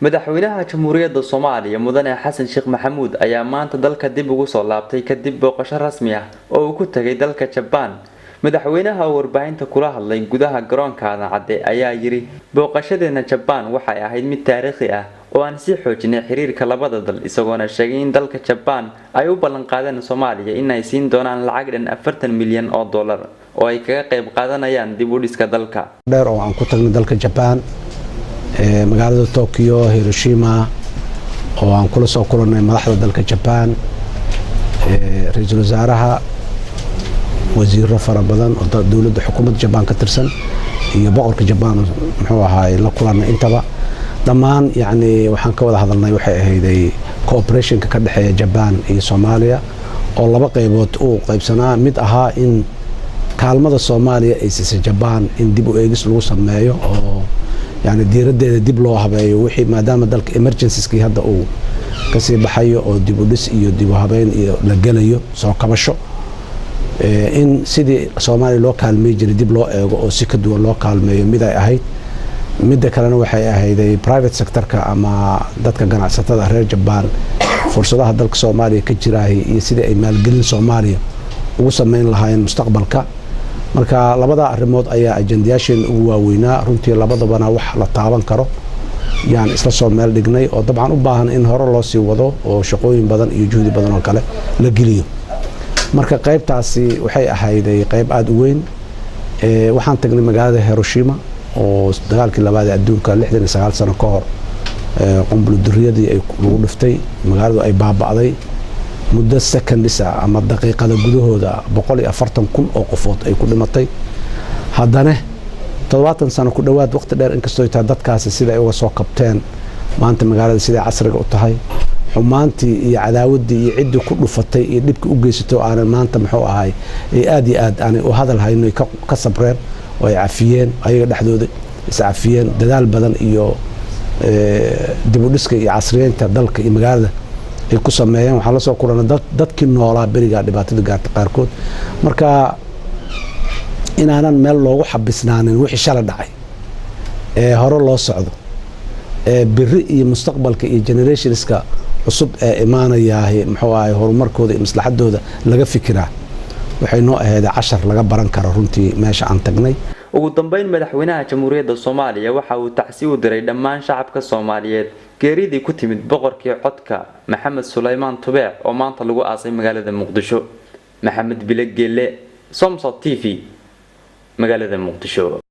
madaxweynaha jamhuuriyadda Soomaaliya mudane Xasan Sheekh Maxamuud ayaa maanta dalka dib ugu soo laabtay kadib booqasho rasmi ah oo uu ku tagay dalka Japan. madaxweynaha warbaahinta kula hadlay gudaha garoonka Aadan Cadde ayaa yiri booqashadeena Japan waxay ahayd mid taariikhi ah oo aan si xoojinay xiriirka labada dal isagoo sheegay in dalka Japan ay u ballan qaadeen Soomaaliya in ay siin doonaan lacag dhan 40 milyan oo dollar oo ay kaga qayb qaadanayaan dib u dhiska dalka. dheer oo aan ku tagnay dalka Japan magaalada Tokyo, Hiroshima oo aan kula soo kulannay madaxda dalka Japan ra'iisul wasaaraha wasiirro fara badan oo dawladda xukuumadda Japan ka tirsan iyo boqorka Japan muxuu ahaay la kulanay intaba dhammaan waxaan ka wada hadalnay waxay ahayd cooperation ka dhaxeeya Japan iyo Soomaaliya oo laba qaybood u qaybsanaa mid ahaa in kaalmada Soomaaliya ay siisay Japan in dib u eegis lagu sameeyo oo diiraddeeda dib loo habeeyo wixii maadaama dalka emergencies-kii hadda uu ka sii baxayo oo dib u dhis iyo dib u habeyn iyo la gelayo soo kabasho in sidii Soomaaliya loo kaalmeey jiray dib loo eego oo si ka duwan loo kaalmeeyo mid ay ahayd midda kalena waxay ahayd private sector-ka ama dadka ganacsatada reer Japan fursadaha dalka Soomaaliya ka jiraay iyo sidii ay maalgelin Soomaaliya ugu sameyn lahaayeen mustaqbalka. marka labada arrimood ayaa ajandayaasheen ugu waaweynaa runtii labadabana wax la taaban karo isla soo meel dhignay oo dabcan u baahan in hore loo sii wado oo shaqooyin badan iyo juhdi badan oo kale la geliyo. marka qaybtaasi waxay ahayd qayb aad u weyn waxaan tagnay magaalada Hiroshima oo dagaalkii labaad ee adduunka 69 sano ka hor qunbul duriyadii ay lagu dhiftay magaaladu ay baaba'day muddo seconds ama daqiiqada gudahooda 140,000 oo qofood ay ku dhimatay haddana 70 sano ku dhawaad waqti dheer inkastoo ay tahay dadkaasi sida ay uga soo kabteen maanta magaalada sida casriga u tahay xumaantii iyo cadaawadii iyo cidii ku dhufatay iyo dhibka u geysatay aan maanta muxuu ahay ay aad iyo aad aan u hadal hayno ka sabreen oo ay cafiyeen ayaga dhexdooda is cafiyeen dadaal badan iyo dib u dhiska iyo casriyeynta dalka iyo magaalada ay ku sameeyeen waxa la soo kulanay dadkii noolaa bariga dhibaatada gaartay qaarkood. marka inaanan meel loogu xabisnaanin wixii shalay dhacay hore loo socdo biri iyo mustaqbalka iyo generationska cusub ee imaanaya muxuu ahay horumarkooda iyo maslaxadooda laga fikiraa waxay noo ahayd cashar laga baran karo runtii meesha aan tagnay. ugu dambeyn madaxweynaha jamhuuriyadda Soomaaliya waxa uu tacsi u diray dhammaan shacabka Soomaaliyeed geeridii ku timid boqorkii codka Maxamed Suleymaan Tubeec oo maanta lagu aasay magaalada Muqdisho. Maxamed Bilegeele, Somsa TV, magaalada Muqdisho.